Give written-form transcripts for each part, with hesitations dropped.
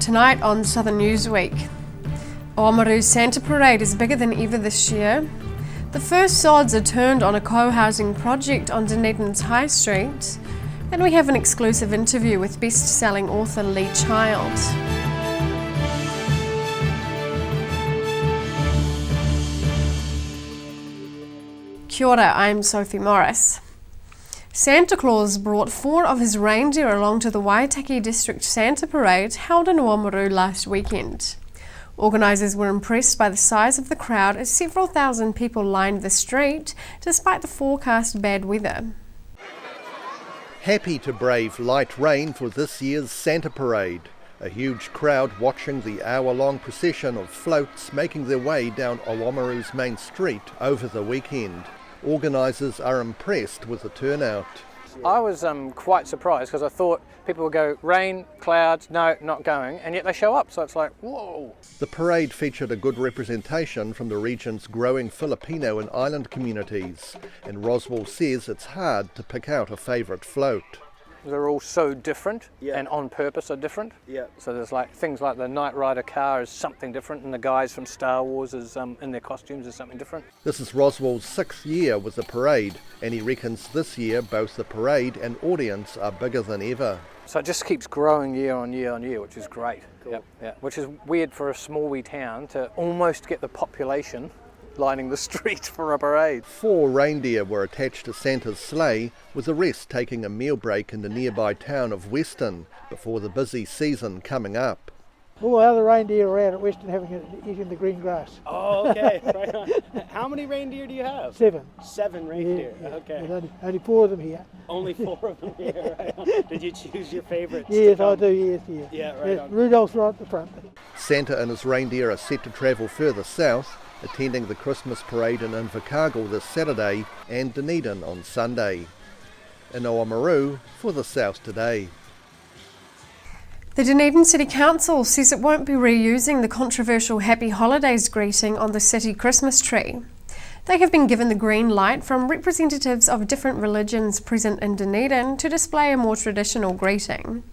Tonight on Southern Newsweek. Oamaru's Santa Parade is bigger than ever this year. The first sods are turned on a co-housing project on Dunedin's High Street. And we have an exclusive interview with best-selling author Lee Child. Kia ora, I'm Sophie Morris. Santa Claus brought 4 of his reindeer along to the Waitaki District Santa Parade held in Oamaru last weekend. Organisers were impressed by the size of the crowd as several thousand people lined the street despite the forecast bad weather. Happy to brave light rain for this year's Santa Parade. A huge crowd watching the hour-long procession of floats making their way down Oamaru's main street over the weekend. Organisers are impressed with the turnout. I was quite surprised because I thought people would go rain, clouds, no, not going, and yet they show up, so it's like, whoa. The parade featured a good representation from the region's growing Filipino and island communities, and Roswell says it's hard to pick out a favourite float. They're all so different and on purpose are different. So there's like things like the Knight Rider car is something different, and the guys from Star Wars is in their costumes is something different. This is Roswell's 6th year with the parade, and he reckons this year both the parade and audience are bigger than ever. So it just keeps growing year on year on year, which is great. Cool. Which is weird for a small wee town to almost get the population lining the street for a parade. 4 reindeer were attached to Santa's sleigh, with the rest taking a meal break in the nearby town of Weston before the busy season coming up. All the other reindeer are out at Weston eating the green grass. Oh, okay. Right on. How many reindeer do you have? 7. 7 reindeer, okay. There's only 4 of them here. Only 4 of them here, right on. Did you choose your favourites? Yes, I do, yes. Yeah, right on. Rudolph's right at the front. Santa and his reindeer are set to travel further south, attending the Christmas parade in Invercargill this Saturday and Dunedin on Sunday. In Oamaru for the South Today. The Dunedin City Council says it won't be reusing the controversial Happy Holidays greeting on the city Christmas tree. They have been given the green light from representatives of different religions present in Dunedin to display a more traditional greeting.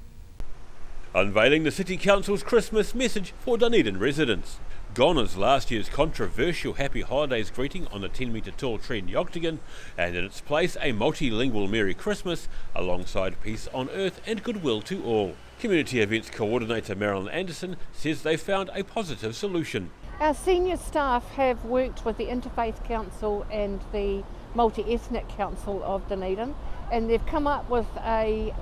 Unveiling the City Council's Christmas message for Dunedin residents. Gone is last year's controversial Happy Holidays greeting on the 10-metre tall tree in the Octagon, and in its place a multilingual Merry Christmas alongside peace on earth and goodwill to all. Community Events Coordinator Marilyn Anderson says they found a positive solution. Our senior staff have worked with the Interfaith Council and the Multi-Ethnic Council of Dunedin, and they've come up with a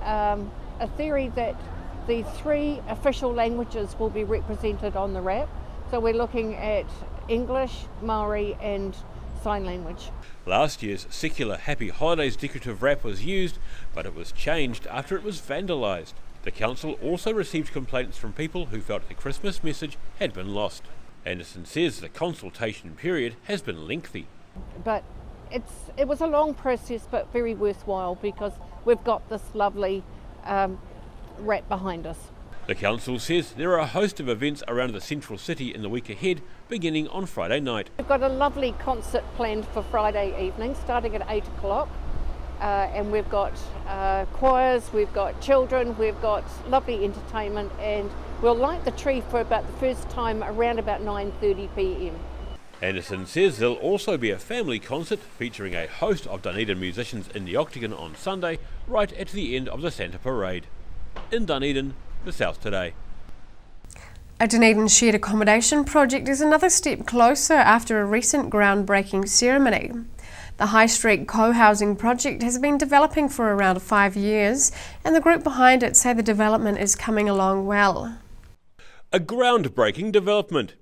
theory that the 3 official languages will be represented on the wrap. So we're looking at English, Maori and sign language. Last year's secular Happy Holidays decorative wrap was used, but it was changed after it was vandalised. The council also received complaints from people who felt the Christmas message had been lost. Anderson says the consultation period has been lengthy. But it was a long process, but very worthwhile because we've got this lovely wrap behind us. The council says there are a host of events around the central city in the week ahead, beginning on Friday night. We've got a lovely concert planned for Friday evening, starting at 8 o'clock. And we've got choirs, we've got children, we've got lovely entertainment, and we'll light the tree for about the first time around about 9:30 p.m. Anderson says there'll also be a family concert featuring a host of Dunedin musicians in the Octagon on Sunday, right at the end of the Santa Parade. In Dunedin, the South Today. A Dunedin shared accommodation project is another step closer after a recent groundbreaking ceremony. The High Street co-housing project has been developing for around 5 years, and the group behind it say the development is coming along well. A groundbreaking development.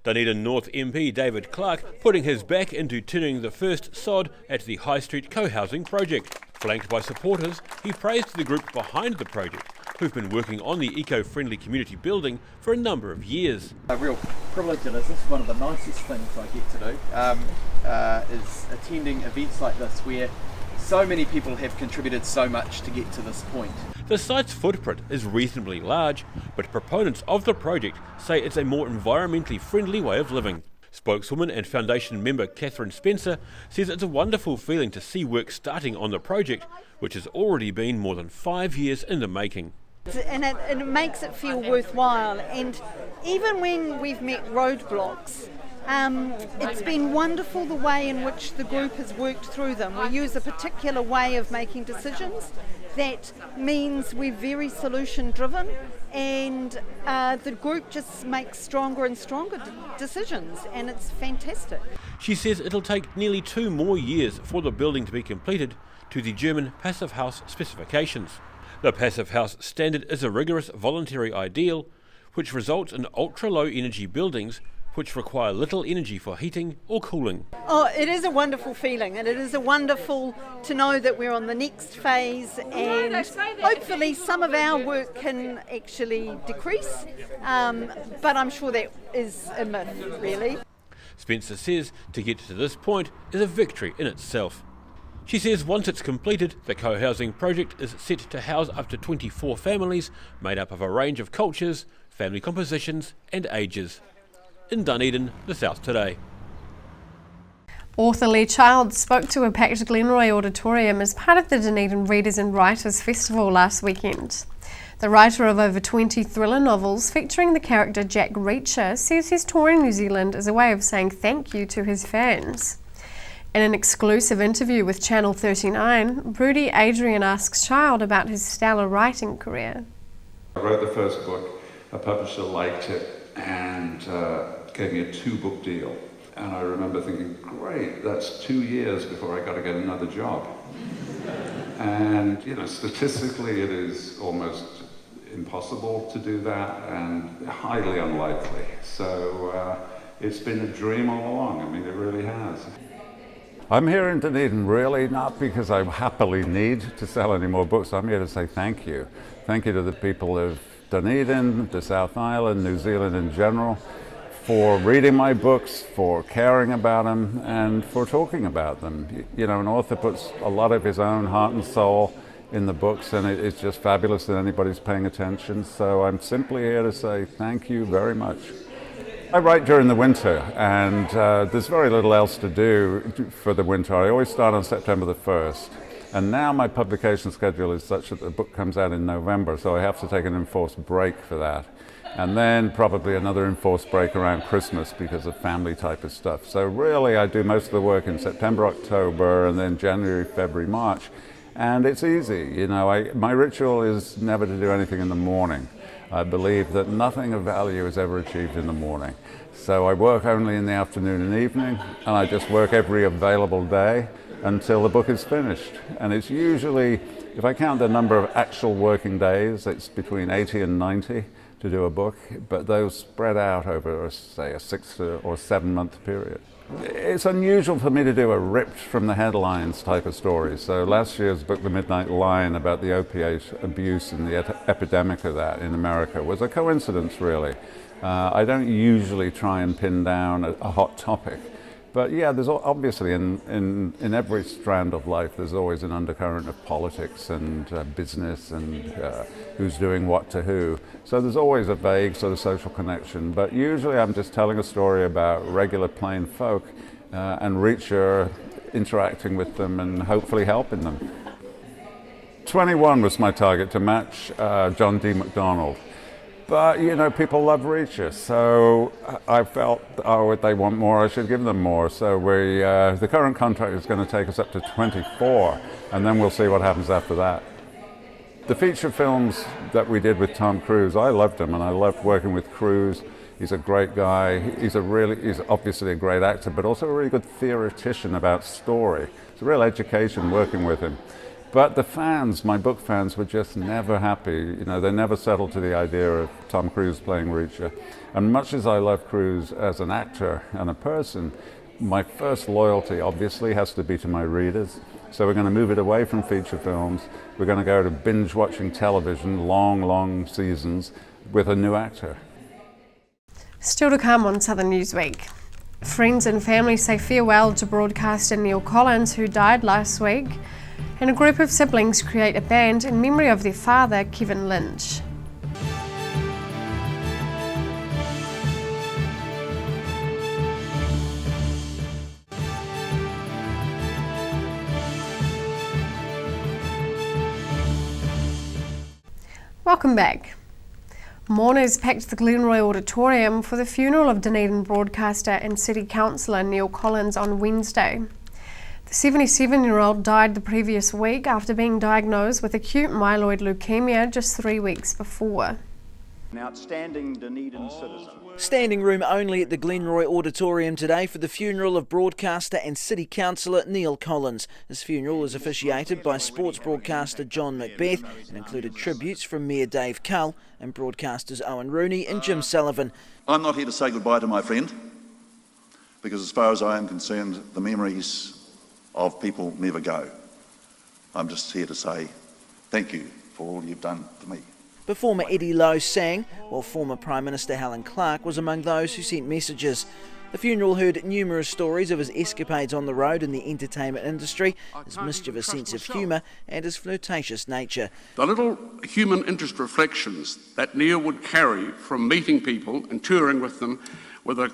Dunedin North MP David Clark putting his back into turning the first sod at the High Street co-housing project. Flanked by supporters, he praised the group behind the project, who've been working on the eco-friendly community building for a number of years. A real privilege, and this is one of the nicest things I get to do, is attending events like this where so many people have contributed so much to get to this point. The site's footprint is reasonably large, but proponents of the project say it's a more environmentally friendly way of living. Spokeswoman and Foundation member Catherine Spencer says it's a wonderful feeling to see work starting on the project, which has already been more than 5 years in the making. And it makes it feel worthwhile. And even when we've met roadblocks, it's been wonderful the way in which the group has worked through them. We use a particular way of making decisions that means we're very solution driven, and the group just makes stronger and stronger decisions, and it's fantastic. She says it'll take nearly 2 more years for the building to be completed to the German Passive House specifications. The Passive House standard is a rigorous voluntary ideal which results in ultra-low energy buildings which require little energy for heating or cooling. Oh, it is a wonderful feeling, and it is a wonderful to know that we're on the next phase, and hopefully some of our work can actually decrease, but I'm sure that is a myth, really. Spencer says to get to this point is a victory in itself. She says once it's completed, the co-housing project is set to house up to 24 families made up of a range of cultures, family compositions and ages. In Dunedin, the South Today. Author Lee Childs spoke to a packed Glenroy auditorium as part of the Dunedin Readers and Writers Festival last weekend. The writer of over 20 thriller novels featuring the character Jack Reacher says he's touring New Zealand as a way of saying thank you to his fans. In an exclusive interview with Channel 39, Brodie Adrian asks Child about his stellar writing career. I wrote the first book, a publisher liked it and gave me a 2-book deal. And I remember thinking, great, that's 2 years before I got to get another job. And, statistically it is almost impossible to do that and highly unlikely. So it's been a dream all along. I mean, it really has. I'm here in Dunedin really not because I happily need to sell any more books. I'm here to say thank you. Thank you to the people of Dunedin, the South Island, New Zealand in general, for reading my books, for caring about them, and for talking about them. An author puts a lot of his own heart and soul in the books, and it's just fabulous that anybody's paying attention. So I'm simply here to say thank you very much. I write during the winter, and there's very little else to do for the winter. I always start on September the 1st. And now my publication schedule is such that the book comes out in November, so I have to take an enforced break for that. And then probably another enforced break around Christmas because of family type of stuff. So really I do most of the work in September, October, and then January, February, March. And it's easy, my ritual is never to do anything in the morning. I believe that nothing of value is ever achieved in the morning. So I work only in the afternoon and evening, and I just work every available day until the book is finished. And it's usually, if I count the number of actual working days, it's between 80 and 90 to do a book, but those spread out over, say, a 6 or 7 month period. It's unusual for me to do a ripped from the headlines type of story. So last year's book, The Midnight Lion, about the opiate abuse and the epidemic of that in America was a coincidence, really. I don't usually try and pin down a hot topic. But yeah, there's obviously in every strand of life, there's always an undercurrent of politics and business and who's doing what to who. So there's always a vague sort of social connection. But usually I'm just telling a story about regular plain folk and Reacher interacting with them and hopefully helping them. 21 was my target to match John D. MacDonald. But, people love Reacher, so I felt, if they want more, I should give them more. So the current contract is going to take us up to 24, and then we'll see what happens after that. The feature films that we did with Tom Cruise, I loved him, and I loved working with Cruise. He's a great guy. He's obviously a great actor, but also a really good theoretician about story. It's a real education working with him. But the fans, my book fans, were just never happy. They never settled to the idea of Tom Cruise playing Reacher. And much as I love Cruise as an actor and a person, my first loyalty obviously has to be to my readers. So we're going to move it away from feature films. We're going to go to binge watching television, long seasons, with a new actor. Still to come on Southern Newsweek. Friends and family say farewell to broadcaster Neil Collins, who died last week. And a group of siblings create a band in memory of their father, Kevin Lynch. Welcome back. Mourners packed the Glenroy Auditorium for the funeral of Dunedin broadcaster and City Councillor Neil Collins on Wednesday. The 77-year-old died the previous week after being diagnosed with acute myeloid leukemia just 3 weeks before. An outstanding Dunedin citizen. Standing room only at the Glenroy Auditorium today for the funeral of broadcaster and City Councillor Neil Collins. His funeral was officiated by sports broadcaster John Macbeth and included tributes from Mayor Dave Cull and broadcasters Owen Rooney and Jim Sullivan. I'm not here to say goodbye to my friend, because as far as I am concerned, the memories of people never go. I'm just here to say thank you for all you've done for me. Performer Eddie Lowe sang, while former Prime Minister Helen Clark was among those who sent messages. The funeral heard numerous stories of his escapades on the road in the entertainment industry, his mischievous sense of humour and his flirtatious nature. The little human interest reflections that Neil would carry from meeting people and touring with them were the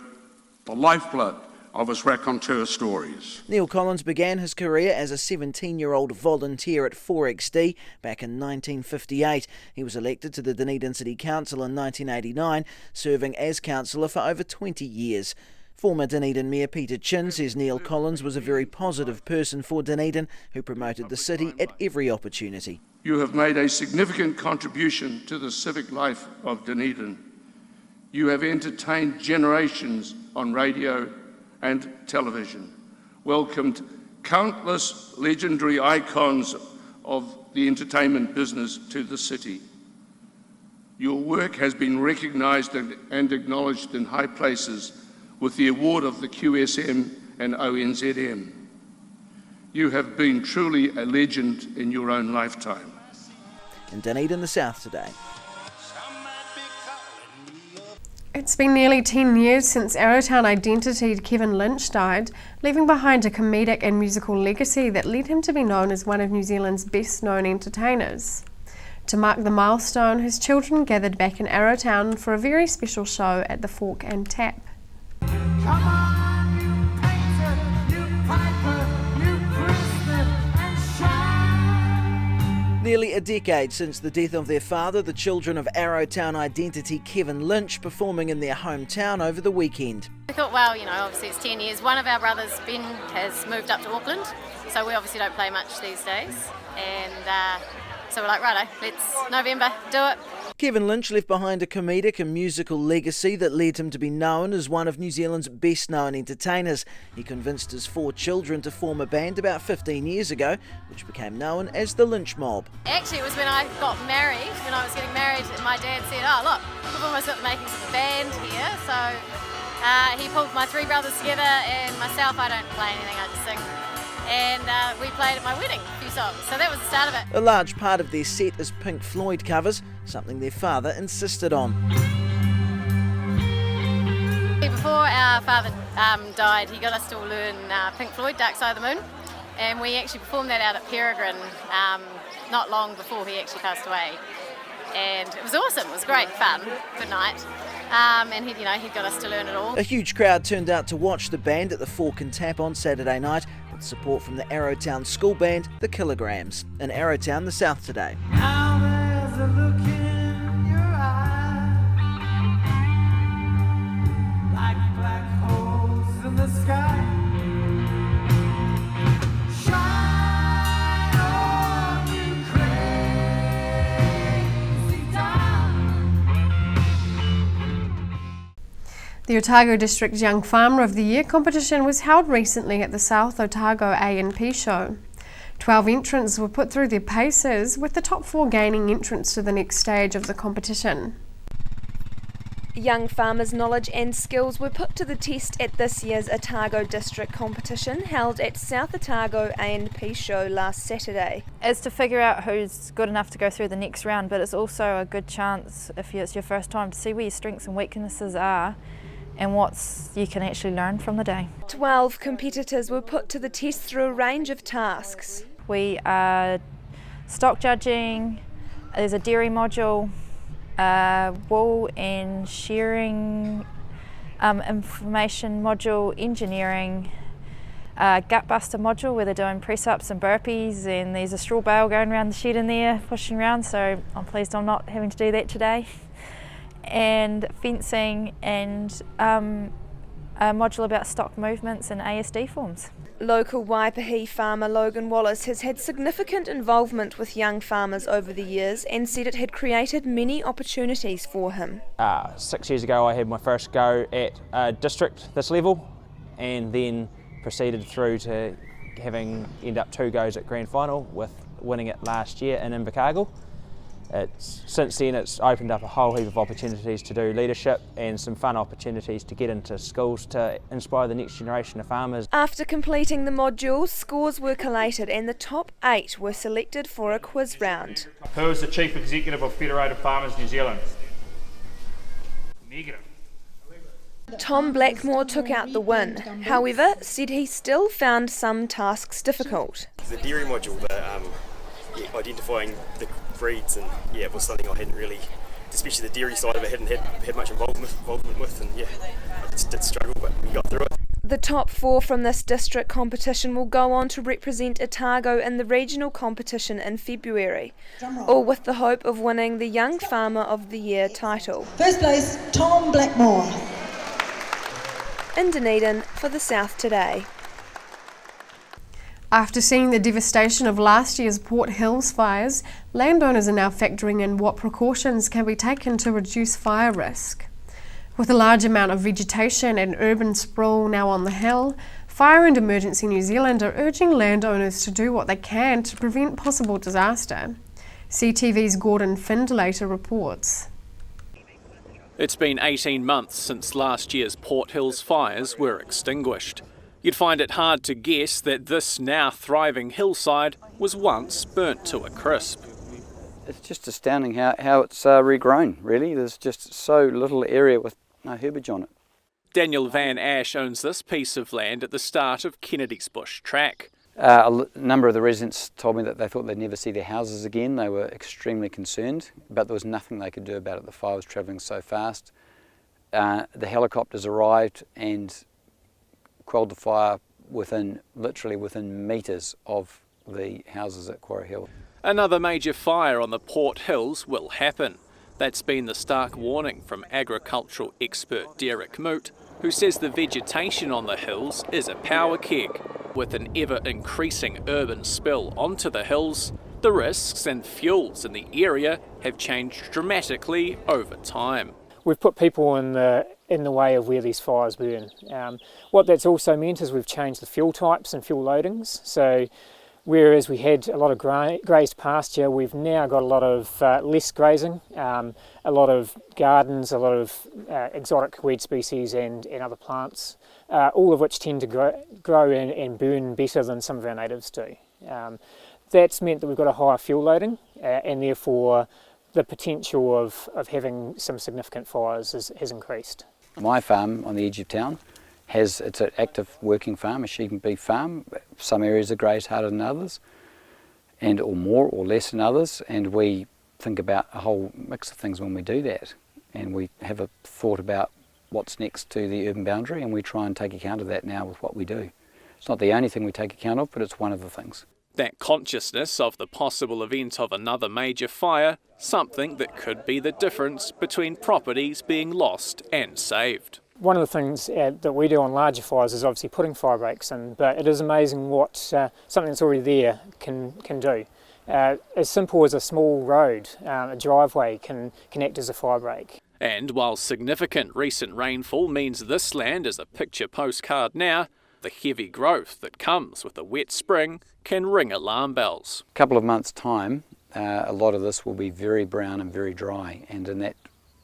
lifeblood of his raconteur stories. Neil Collins began his career as a 17-year-old volunteer at 4XD back in 1958. He was elected to the Dunedin City Council in 1989, serving as councillor for over 20 years. Former Dunedin Mayor Peter Chin says Neil Collins was a very positive person for Dunedin who promoted the city at every opportunity. You have made a significant contribution to the civic life of Dunedin. You have entertained generations on radio and television, welcomed countless legendary icons of the entertainment business to the city. Your work has been recognised and acknowledged in high places with the award of the QSM and ONZM. You have been truly a legend in your own lifetime. In Dunedin, the South today. It's been nearly 10 years since Arrowtown identity Kevin Lynch died, leaving behind a comedic and musical legacy that led him to be known as one of New Zealand's best-known entertainers. To mark the milestone, his children gathered back in Arrowtown for a very special show at the Fork and Tap. Nearly a decade since the death of their father, the children of Arrowtown identity Kevin Lynch performing in their hometown over the weekend. I thought, well, obviously it's 10 years. One of our brothers, Ben, has moved up to Auckland, so we obviously don't play much these days. And so we're like, righto, let's November, do it. Kevin Lynch left behind a comedic and musical legacy that led him to be known as one of New Zealand's best-known entertainers. He convinced his 4 children to form a band about 15 years ago, which became known as the Lynch Mob. Actually, it was when I got married, when I was getting married, and my dad said, oh look, we've almost got the makings of a band here, so he pulled my 3 brothers together, and myself, I don't play anything, I just sing. And we played at my wedding a few songs, so that was the start of it. A large part of their set is Pink Floyd covers, something their father insisted on. Before our father died, he got us to all learn Pink Floyd, Dark Side of the Moon, and we actually performed that out at Peregrine not long before he actually passed away. And it was awesome, it was great fun, good night. And he'd got us to learn it all. A huge crowd turned out to watch the band at the Fork and Tap on Saturday night, with support from the Arrowtown school band, the Kilograms. In Arrowtown, the South today. Now there's a look in your eye, like black holes in the sky. Shine on, you crazy time. The Otago District's Young Farmer of the Year competition was held recently at the South Otago A&P show. 12 entrants were put through their paces, with the top 4 gaining entrance to the next stage of the competition. Young farmers' knowledge and skills were put to the test at this year's Otago District competition held at South Otago A&P show last Saturday. It's to figure out who's good enough to go through the next round, but it's also a good chance, if it's your first time, to see where your strengths and weaknesses are and what you can actually learn from the day. 12 competitors were put to the test through a range of tasks. We are stock judging, there's a dairy module, wool and shearing information module, engineering, a gut buster module where they're doing press-ups and burpees, and there's a straw bale going around the shed in there pushing around, so I'm pleased I'm not having to do that today. And fencing and a module about stock movements and ASD forms. Local Waipahi farmer Logan Wallace has had significant involvement with young farmers over the years and said it had created many opportunities for him. 6 years ago I had my first go at a district this level, and then proceeded through to having end up 2 goes at grand final, with winning it last year in Invercargill. Since then it's opened up a whole heap of opportunities to do leadership and some fun opportunities to get into schools to inspire the next generation of farmers. After completing the modules, scores were collated and the top 8 were selected for a quiz round. Who is the Chief Executive of Federated Farmers New Zealand? Negative. Tom Blackmore took out the win, however, said he still found some tasks difficult. The dairy module, identifying the breeds, and it was something I hadn't really, especially the dairy side of it, hadn't had much involvement with, and I did struggle, but we got through it. The top 4 from this district competition will go on to represent Otago in the regional competition in February, all with the hope of winning the Young Farmer of the Year title. First place, Tom Blackmore. In Dunedin for the South Today. After seeing the devastation of last year's Port Hills fires, landowners are now factoring in what precautions can be taken to reduce fire risk. With a large amount of vegetation and urban sprawl now on the hill, Fire and Emergency New Zealand are urging landowners to do what they can to prevent possible disaster. CTV's Gordon Findlater reports. It's been 18 months since last year's Port Hills fires were extinguished. You'd find it hard to guess that this now thriving hillside was once burnt to a crisp. It's just astounding how it's regrown, really. There's just so little area with no herbage on it. Daniel Van Ash owns this piece of land at the start of Kennedy's Bush Track. A number of the residents told me that they thought they'd never see their houses again. They were extremely concerned, but there was nothing they could do about it. The fire was travelling so fast. The helicopters arrived and quelled the fire literally within metres of the houses at Quarry Hill. Another major fire on the Port Hills will happen. That's been the stark warning from agricultural expert Derek Moot, who says the vegetation on the hills is a power keg. With an ever-increasing urban spill onto the hills, the risks and fuels in the area have changed dramatically over time. We've put people in the way of where these fires burn. What that's also meant is we've changed the fuel types and fuel loadings. So whereas we had a lot of grazed pasture, we've now got a lot of less grazing, a lot of gardens, a lot of exotic weed species and other plants, all of which tend to grow and burn better than some of our natives do. That's meant that we've got a higher fuel loading and therefore the potential of having some significant fires has increased. My farm on the edge of town it's an active working farm, a sheep and beef farm. Some areas are grazed harder than others, or more or less than others, and we think about a whole mix of things when we do that. And we have a thought about what's next to the urban boundary, and we try and take account of that now with what we do. It's not the only thing we take account of, but it's one of the things. That consciousness of the possible event of another major fire, something that could be the difference between properties being lost and saved. One of the things that we do on larger fires is obviously putting fire breaks in, but it is amazing what something that's already there can do. As simple as a small road, a driveway can act as a fire break. And while significant recent rainfall means this land is a picture postcard now, the heavy growth that comes with a wet spring can ring alarm bells. A couple of months' time, a lot of this will be very brown and very dry, and in that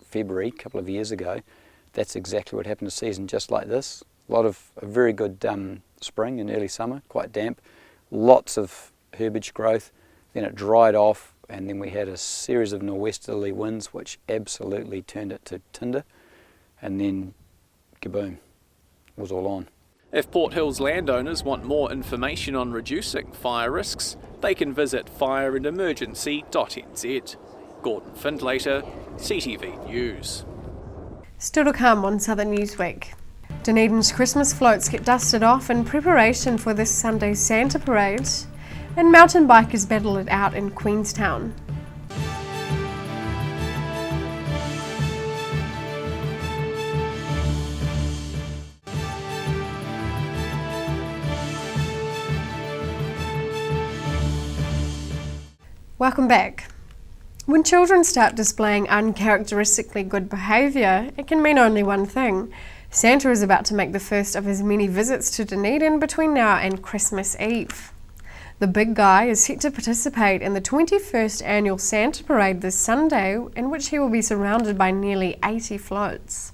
February, a couple of years ago, that's exactly what happened to season, just like this. A lot of a very good spring and early summer, quite damp, lots of herbage growth, then it dried off, and then we had a series of norwesterly winds which absolutely turned it to tinder, and then kaboom, it was all on. If Port Hills landowners want more information on reducing fire risks, they can visit fireandemergency.nz. Gordon Findlater, CTV News. Still to come on Southern Newsweek. Dunedin's Christmas floats get dusted off in preparation for this Sunday's Santa Parade, and mountain bikers battle it out in Queenstown. Welcome back. When children start displaying uncharacteristically good behaviour, it can mean only one thing. Santa is about to make the first of his many visits to Dunedin between now and Christmas Eve. The big guy is set to participate in the 21st annual Santa Parade this Sunday, in which he will be surrounded by nearly 80 floats.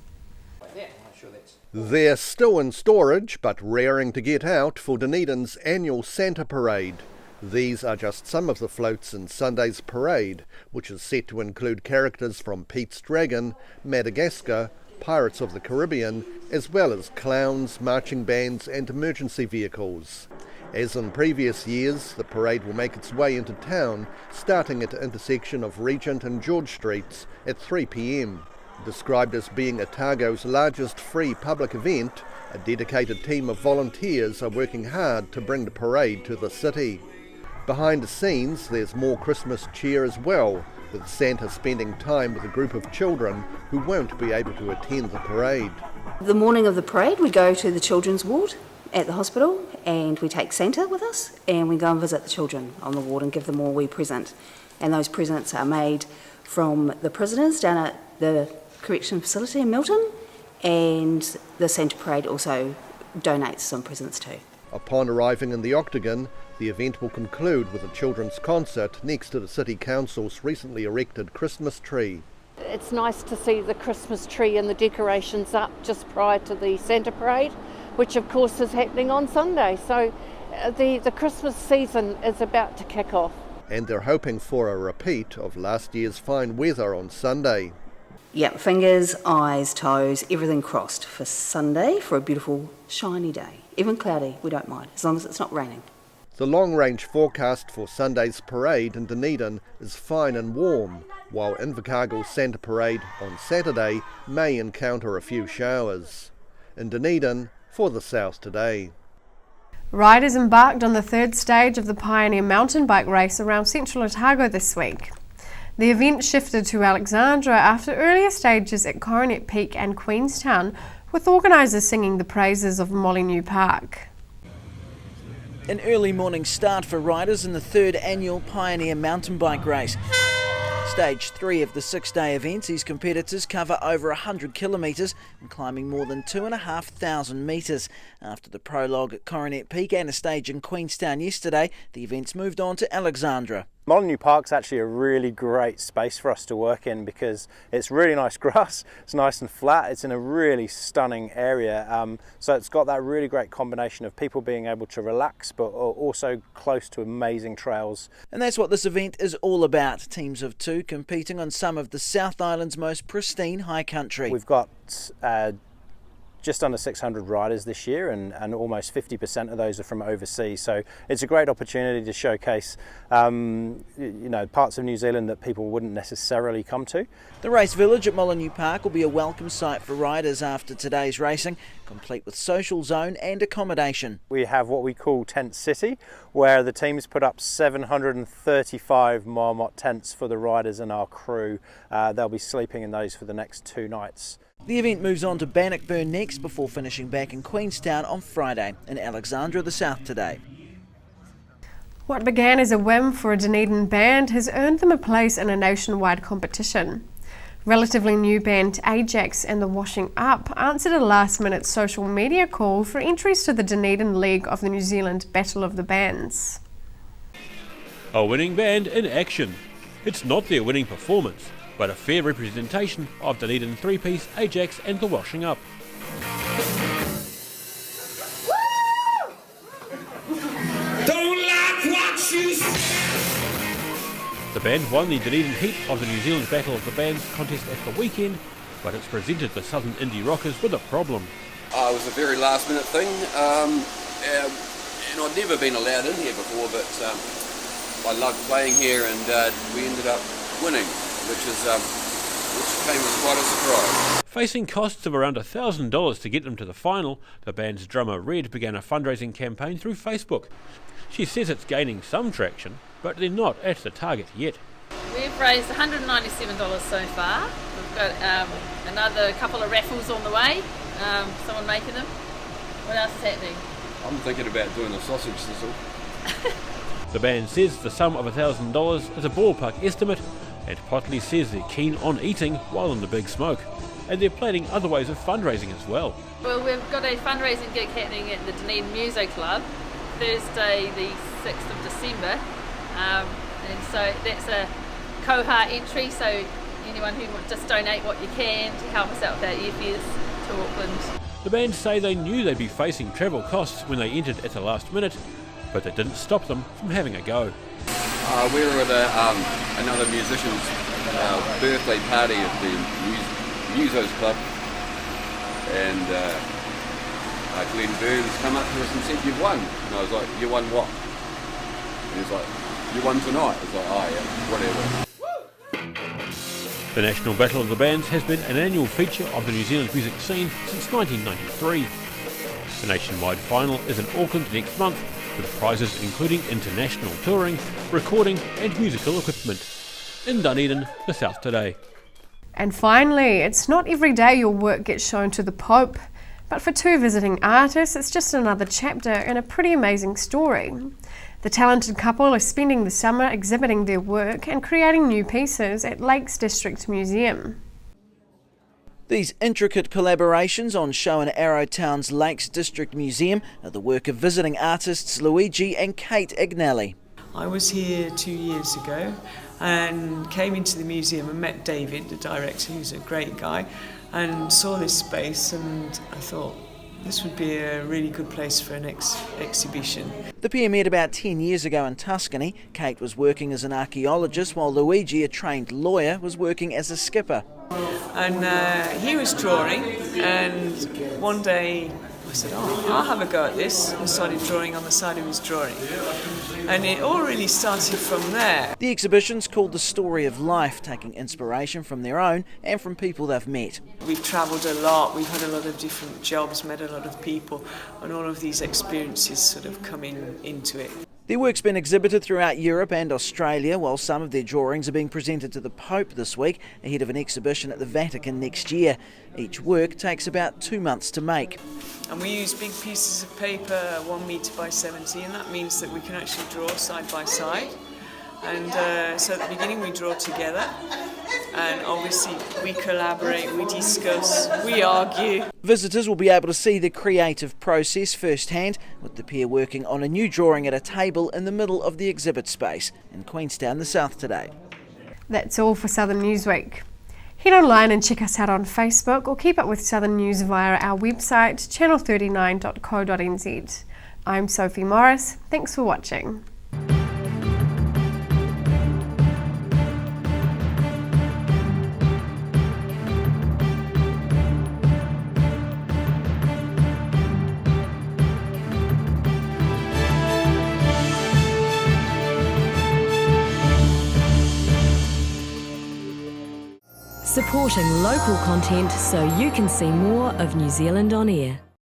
They're still in storage, but raring to get out for Dunedin's annual Santa Parade. These are just some of the floats in Sunday's parade, which is set to include characters from Pete's Dragon, Madagascar, Pirates of the Caribbean, as well as clowns, marching bands and emergency vehicles. As in previous years, the parade will make its way into town, starting at the intersection of Regent and George Streets at 3 p.m. Described as being Otago's largest free public event, a dedicated team of volunteers are working hard to bring the parade to the city. Behind the scenes, there's more Christmas cheer as well, with Santa spending time with a group of children who won't be able to attend the parade. The morning of the parade, we go to the children's ward at the hospital and we take Santa with us and we go and visit the children on the ward and give them all a wee present. And those presents are made from the prisoners down at the correction facility in Milton, and the Santa Parade also donates some presents too. Upon arriving in the Octagon, the event will conclude with a children's concert next to the City Council's recently erected Christmas tree. It's nice to see the Christmas tree and the decorations up just prior to the Santa Parade, which of course is happening on Sunday. So the Christmas season is about to kick off. And they're hoping for a repeat of last year's fine weather on Sunday. Yep, fingers, eyes, toes, everything crossed for Sunday for a beautiful shiny day. Even cloudy, we don't mind, as long as it's not raining. The long-range forecast for Sunday's parade in Dunedin is fine and warm, while Invercargill's Santa Parade on Saturday may encounter a few showers. In Dunedin, for the South Today. Riders embarked on the third stage of the Pioneer mountain bike race around central Otago this week. The event shifted to Alexandra after earlier stages at Coronet Peak and Queenstown, with organisers singing the praises of Molyneux Park. An early morning start for riders in the third annual Pioneer mountain bike race. Stage 3 of the 6-day event sees competitors cover over 100 kilometres and climbing more than 2,500 metres. After the prologue at Coronet Peak and a stage in Queenstown yesterday, the events moved on to Alexandra. Molyneux Park's actually a really great space for us to work in because it's really nice grass, it's nice and flat, it's in a really stunning area, so it's got that really great combination of people being able to relax but also close to amazing trails. And that's what this event is all about, teams of two competing on some of the South Island's most pristine high country. We've got just under 600 riders this year and almost 50% of those are from overseas, so it's a great opportunity to showcase parts of New Zealand that people wouldn't necessarily come to. The race village at Molyneux Park will be a welcome sight for riders after today's racing, complete with social zone and accommodation. We have what we call Tent City, where the teams put up 735 Marmot tents for the riders and our crew. They'll be sleeping in those for the next 2 nights. The event moves on to Bannockburn next before finishing back in Queenstown on Friday. In Alexandra, the South Today. What began as a whim for a Dunedin band has earned them a place in a nationwide competition. Relatively new band Ajax and the Washing Up answered a last-minute social media call for entries to the Dunedin League of the New Zealand Battle of the Bands. A winning band in action. It's not their winning performance, but a fair representation of Dunedin three-piece Ajax and the Washing Up. Don't like what you say. The band won the Dunedin heat of the New Zealand Battle of the Bands contest at the weekend, but it's presented the Southern Indie Rockers with a problem. It was a very last minute thing, and I'd never been allowed in here before, but I loved playing here and we ended up winning, which is which came as quite a surprise. Facing costs of around $1,000 to get them to the final, the band's drummer Red began a fundraising campaign through Facebook. She says it's gaining some traction, but they're not at the target yet. We've raised $197 so far. We've got another couple of raffles on the way. Someone making them. What else is happening? I'm thinking about doing a sausage sizzle. The band says the sum of $1,000 is a ballpark estimate, and Potley says they're keen on eating while in the big smoke. And they're planning other ways of fundraising as well. Well, we've got a fundraising gig happening at the Dunedin Music Club Thursday the 6th of December. And so that's a cohort entry, so anyone who would just donate what you can to help us out with our airfares to Auckland. The band say they knew they'd be facing travel costs when they entered at the last minute, but that didn't stop them from having a go. We were at another musician's birthday party at the Musos Club, and Glenn Burns come up to us and said, "You've won." And I was like, "You won what?" And he was like, "You won tonight." I was like, "Oh yeah, whatever." The National Battle of the Bands has been an annual feature of the New Zealand music scene since 1993. The nationwide final is in Auckland next month, with prizes including international touring, recording and musical equipment. In Dunedin, the South Today. And finally, it's not every day your work gets shown to the Pope, but for two visiting artists, it's just another chapter in a pretty amazing story. The talented couple are spending the summer exhibiting their work and creating new pieces at Lakes District Museum. These intricate collaborations on show in Arrowtown's Lakes District Museum are the work of visiting artists Luigi and Kate Agnelli. I was here 2 years ago and came into the museum and met David, the director, who's a great guy, and saw this space, and I thought this would be a really good place for an exhibition. The pair met about 10 years ago in Tuscany. Kate was working as an archaeologist, while Luigi, a trained lawyer, was working as a skipper. And he was drawing, and one day I said, I'll have a go at this, and started drawing on the side of his drawing. And it all really started from there. The exhibition's called The Story of Life, taking inspiration from their own and from people they've met. We've travelled a lot, we've had a lot of different jobs, met a lot of people, and all of these experiences sort of come into it. Their work's been exhibited throughout Europe and Australia, while some of their drawings are being presented to the Pope this week, ahead of an exhibition at the Vatican next year. Each work takes about 2 months to make. And we use big pieces of paper, 1 metre by 70, and that means that we can actually draw side by side. And so at the beginning we draw together, and obviously we collaborate, we discuss, we argue. Visitors will be able to see the creative process firsthand, with the pair working on a new drawing at a table in the middle of the exhibit space in Queenstown, the South Today. That's all for Southern Newsweek. Head online and check us out on Facebook, or keep up with Southern News via our website channel39.co.nz. I'm Sophie Morris. Thanks for watching. Supporting local content so you can see more of New Zealand on air.